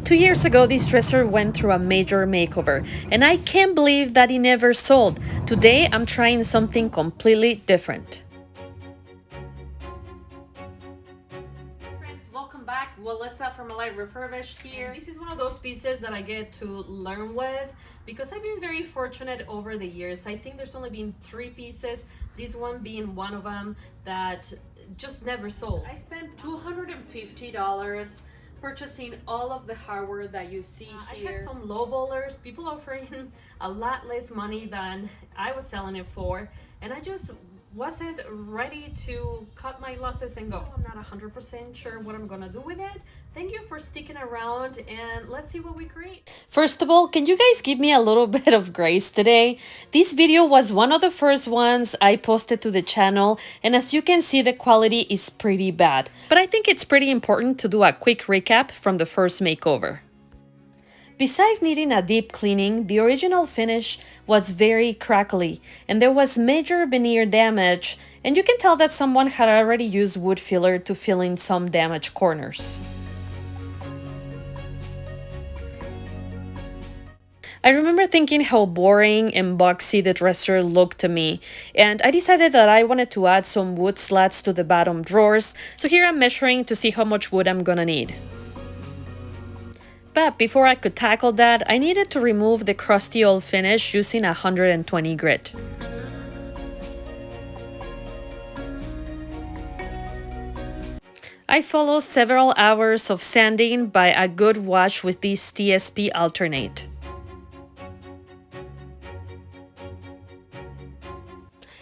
2 years ago, this dresser went through a major makeover, and I can't believe that it never sold. Today, I'm trying something completely different. Friends, welcome back. Melissa from A Life Refurbished here. This is one of those pieces that I get to learn with because I've been very fortunate over the years. I think there's only been 3 pieces, this one being one of them, that just never sold. I spent $250 purchasing all of the hardware that you see here. I had some low bowlers, people offering a lot less money than I was selling it for, and I just wasn't ready to cut my losses and go. I'm not 100% sure what I'm gonna do with it. Thank you for sticking around and let's see what we create. First of all, can you guys give me a little bit of grace today? This video was one of the first ones I posted to the channel, and as you can see, the quality is pretty bad. But I think it's pretty important to do a quick recap from the first makeover. Besides needing a deep cleaning, the original finish was very crackly and there was major veneer damage, and you can tell that someone had already used wood filler to fill in some damaged corners. I remember thinking how boring and boxy the dresser looked to me, and I decided that I wanted to add some wood slats to the bottom drawers, so here I'm measuring to see how much wood I'm gonna need. But before I could tackle that, I needed to remove the crusty old finish using 120 grit. I followed several hours of sanding by a good wash with this TSP alternate.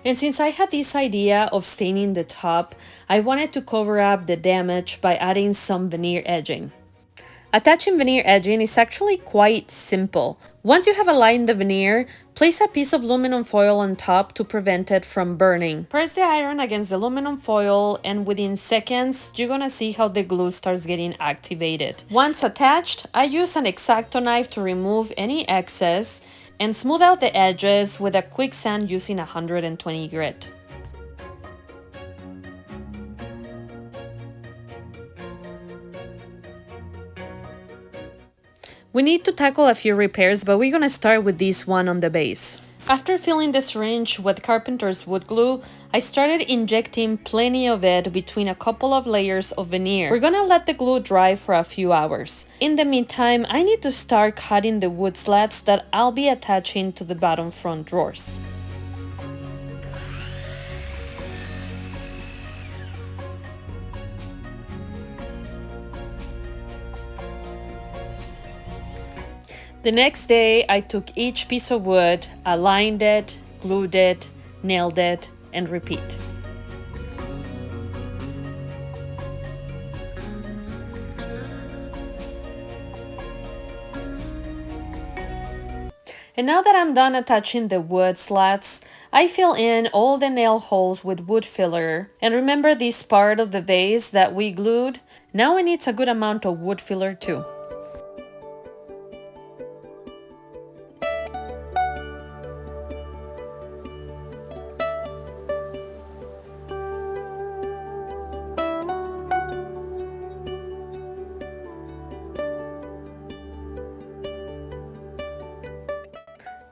And since I had this idea of staining the top, I wanted to cover up the damage by adding some veneer edging. Attaching veneer edging is actually quite simple. Once you have aligned the veneer, place a piece of aluminum foil on top to prevent it from burning. Press the iron against the aluminum foil, and within seconds, you're gonna see how the glue starts getting activated. Once attached, I use an X-Acto knife to remove any excess and smooth out the edges with a quick sand using 120 grit. We need to tackle a few repairs, but we're gonna start with this one on the base. After filling the syringe with carpenter's wood glue, I started injecting plenty of it between a couple of layers of veneer. We're gonna let the glue dry for a few hours. In the meantime, I need to start cutting the wood slats that I'll be attaching to the bottom front drawers. The next day, I took each piece of wood, aligned it, glued it, nailed it, and repeat. And now that I'm done attaching the wood slats, I fill in all the nail holes with wood filler. And remember this part of the vase that we glued? Now it needs a good amount of wood filler too.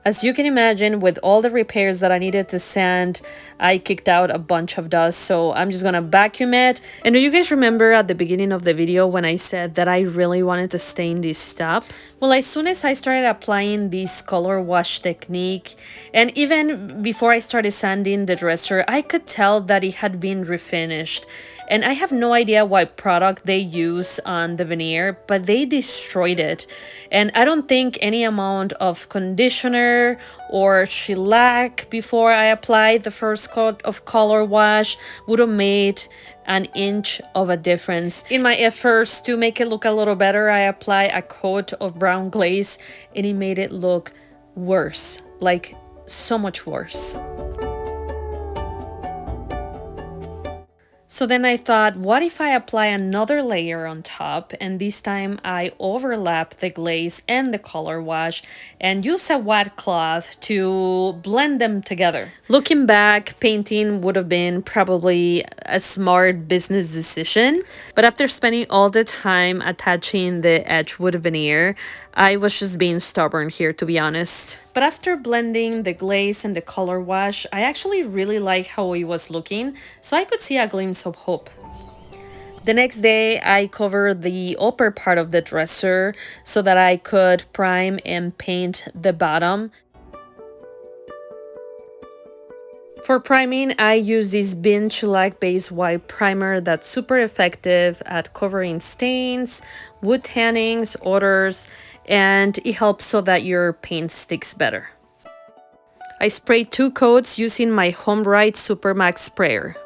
As you can imagine, with all the repairs that I needed to sand, I kicked out a bunch of dust, so I'm just gonna vacuum it. And do you guys remember at the beginning of the video when I said that I really wanted to stain this top? Well, as soon as I started applying this color wash technique, and even before I started sanding the dresser, I could tell that it had been refinished. And I have no idea what product they use on the veneer, but they destroyed it. And I don't think any amount of conditioner or shellac before I applied the first coat of color wash would have made an inch of a difference. In my efforts to make it look a little better, I applied a coat of brown glaze and it made it look worse, like so much worse. So then I thought, what if I apply another layer on top, and this time I overlap the glaze and the color wash and use a wet cloth to blend them together. Looking back, painting would have been probably a smart business decision, but after spending all the time attaching the edge with veneer, I was just being stubborn here, to be honest. But after blending the glaze and the color wash, I actually really like how it was looking, so I could see a glimpse of hope. The next day, I covered the upper part of the dresser so that I could prime and paint the bottom. For priming, I use this Bin Shellac Base White Primer that's super effective at covering stains, wood tannings, odors, and it helps so that your paint sticks better. I sprayed 2 coats using my HomeRite Super Max sprayer.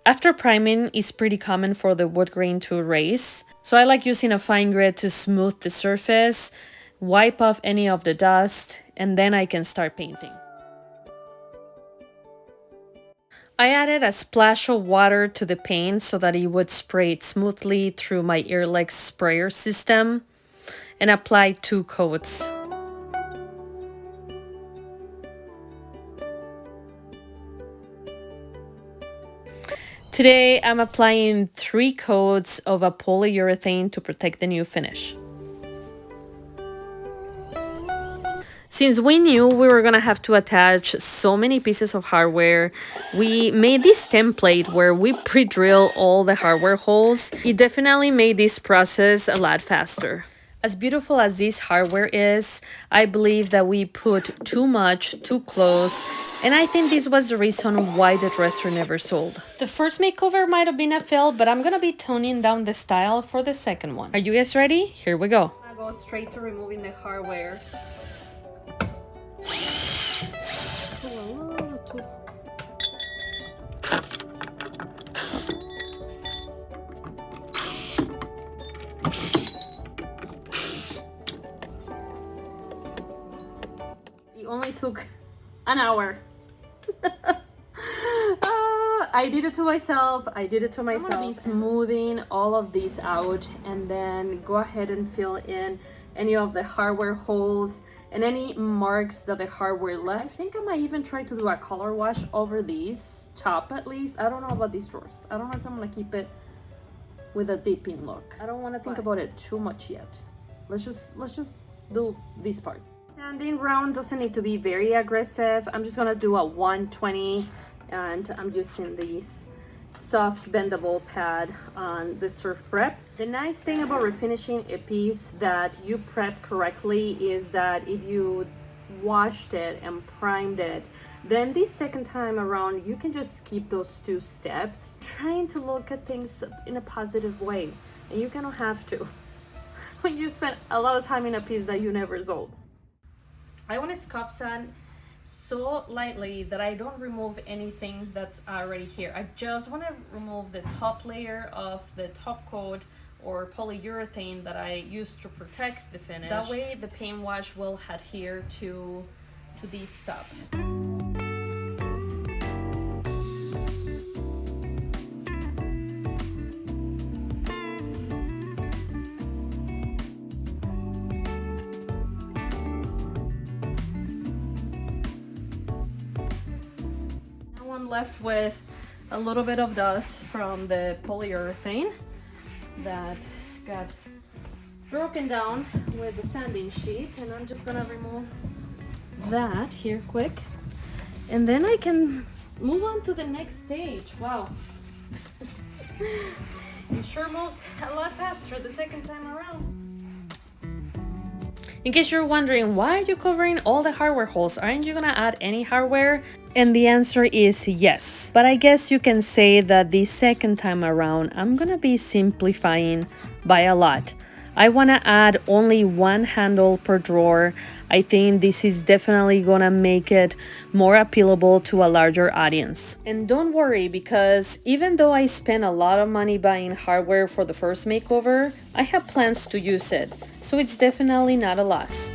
After priming, it's pretty common for the wood grain to erase, so I like using a fine grit to smooth the surface, wipe off any of the dust, and then I can start painting. I added a splash of water to the paint so that it would spray it smoothly through my Airlex sprayer system and applied 2 coats. Today, I'm applying 3 coats of a polyurethane to protect the new finish. Since we knew we were gonna have to attach so many pieces of hardware, we made this template where we pre-drill all the hardware holes. It definitely made this process a lot faster. As beautiful as this hardware is, I believe that we put too much, too close, and I think this was the reason why the dresser never sold. The first makeover might have been a fail, but I'm gonna be toning down the style for the second one. Are you guys ready? Here we go. I'm gonna go straight to removing the hardware. It only took an hour. I did it to myself. I'm gonna be smoothing all of these out and then go ahead and fill in any of the hardware holes and any marks that the hardware left. I think I might even try to do a color wash over these top at least. I don't know about these drawers. I don't know if I'm gonna keep it with a dipping look. I don't want to think about it too much yet. Let's just do this part. Sanding round doesn't need to be very aggressive. I'm just gonna do a 120 and I'm using this soft bendable pad on the Surfprep. The nice thing about refinishing a piece that you prep correctly is that if you washed it and primed it, then this second time around you can just skip those 2 steps trying to look at things in a positive way, and you cannot have to when you spend a lot of time in a piece that you never sold. I want to scuff sand so lightly that I don't remove anything that's already here. I just want to remove the top layer of the top coat or polyurethane that I used to protect the finish. That way the paint wash will adhere to this stuff. Left with a little bit of dust from the polyurethane that got broken down with the sanding sheet, and I'm just gonna remove that here quick, and then I can move on to the next stage. Wow. It sure moves a lot faster the second time around. In case you're wondering, why are you covering all the hardware holes? Aren't you gonna add any hardware? And the answer is yes. But I guess you can say that the second time around, I'm gonna be simplifying by a lot. I want to add only one handle per drawer. I think this is definitely gonna make it more appealable to a larger audience. And don't worry, because even though I spent a lot of money buying hardware for the first makeover, I have plans to use it, so it's definitely not a loss.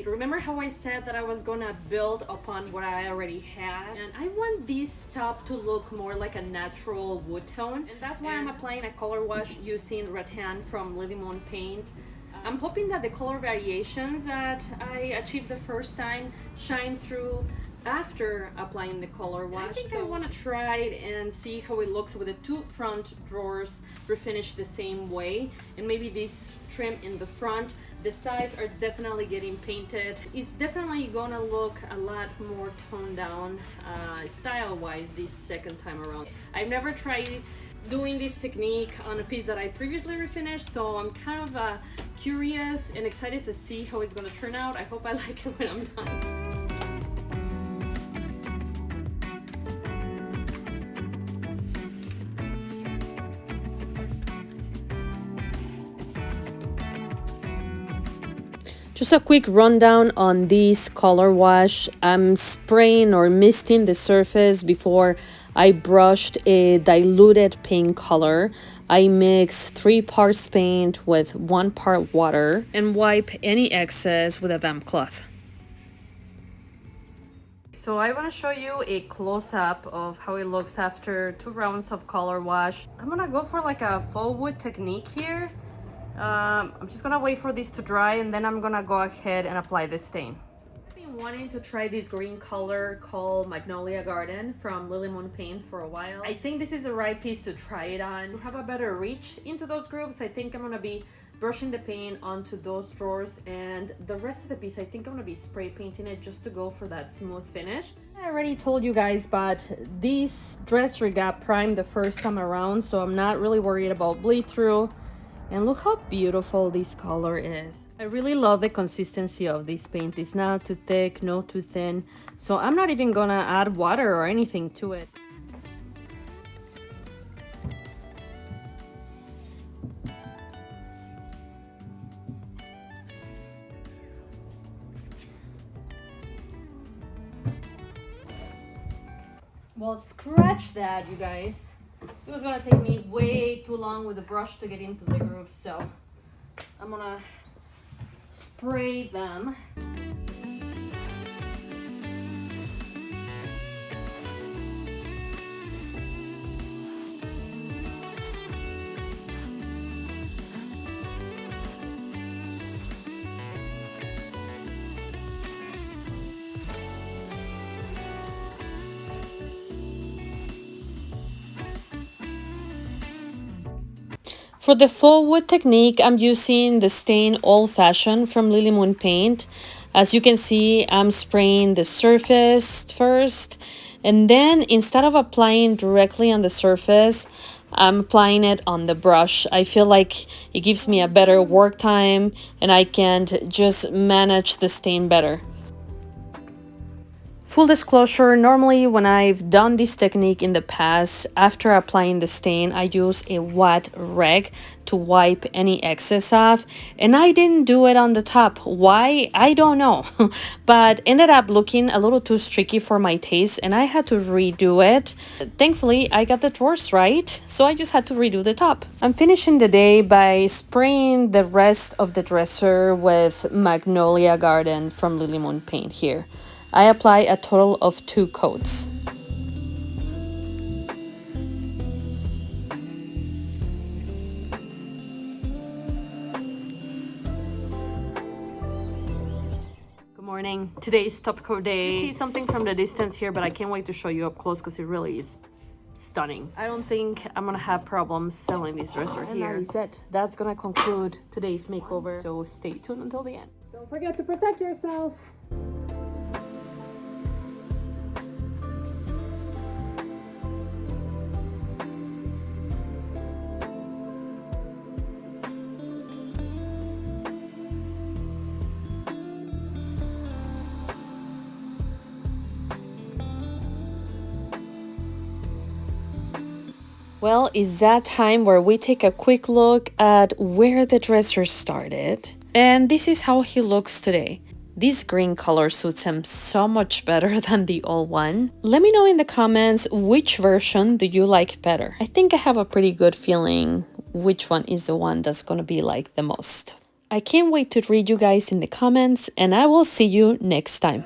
Remember how I said that I was gonna build upon what I already had, and I want this top to look more like a natural wood tone, and that's why I'm applying a color wash using Rattan from Lilly Paint. I'm hoping that the color variations that I achieved the first time shine through after applying the color wash. I think I want to try it and see how it looks with the two front drawers refinished the same way, and maybe this trim in the front. The sides are definitely getting painted. It's definitely gonna look a lot more toned down style-wise this second time around. I've never tried doing this technique on a piece that I previously refinished, so I'm kind of curious and excited to see how it's gonna turn out. I hope I like it when I'm done. Just a quick rundown on this color wash. I'm spraying or misting the surface before I brushed a diluted paint color. I mix 3 parts paint with 1 part water and wipe any excess with a damp cloth. So I want to show you a close-up of how it looks after 2 rounds of color wash. I'm gonna go for like a faux wood technique here. I'm just gonna wait for this to dry, and then I'm gonna go ahead and apply the stain. I've been wanting to try this green color called Magnolia Garden from Lilly Paint for a while. I think this is the right piece to try it on. To have a better reach into those grooves, I think I'm gonna be brushing the paint onto those drawers, and the rest of the piece I think I'm gonna be spray painting it just to go for that smooth finish. I already told you guys, but this dresser got primed the first time around, so I'm not really worried about bleed through. And look how beautiful this color is. I really love the consistency of this paint. It's not too thick, not too thin. So I'm not even gonna add water or anything to it. Well, scratch that, you guys. It was gonna take me way too long with the brush to get into the groove, so I'm gonna spray them. For the faux wood technique, I'm using the stain Old Fashioned from Lilly Paint. As you can see, I'm spraying the surface first, and then instead of applying directly on the surface, I'm applying it on the brush. I feel like it gives me a better work time, and I can just manage the stain better. Full disclosure, normally when I've done this technique in the past, after applying the stain, I use a wet rag to wipe any excess off, and I didn't do it on the top. Why? I don't know, but ended up looking a little too streaky for my taste, and I had to redo it. Thankfully, I got the drawers right, so I just had to redo the top. I'm finishing the day by spraying the rest of the dresser with Magnolia Garden from Lilly Paint here. I apply a total of 2 coats. Good morning. Today's top coat day. You see something from the distance here, but I can't wait to show you up close because it really is stunning. I don't think I'm gonna have problems selling this dresser here. And that is it. That's gonna conclude today's makeover. So stay tuned until the end. Don't forget to protect yourself. Well, it's that time where we take a quick look at where the dresser started. And this is how he looks today. This green color suits him so much better than the old one. Let me know in the comments which version do you like better. I think I have a pretty good feeling which one is the one that's gonna be like the most. I can't wait to read you guys in the comments, and I will see you next time.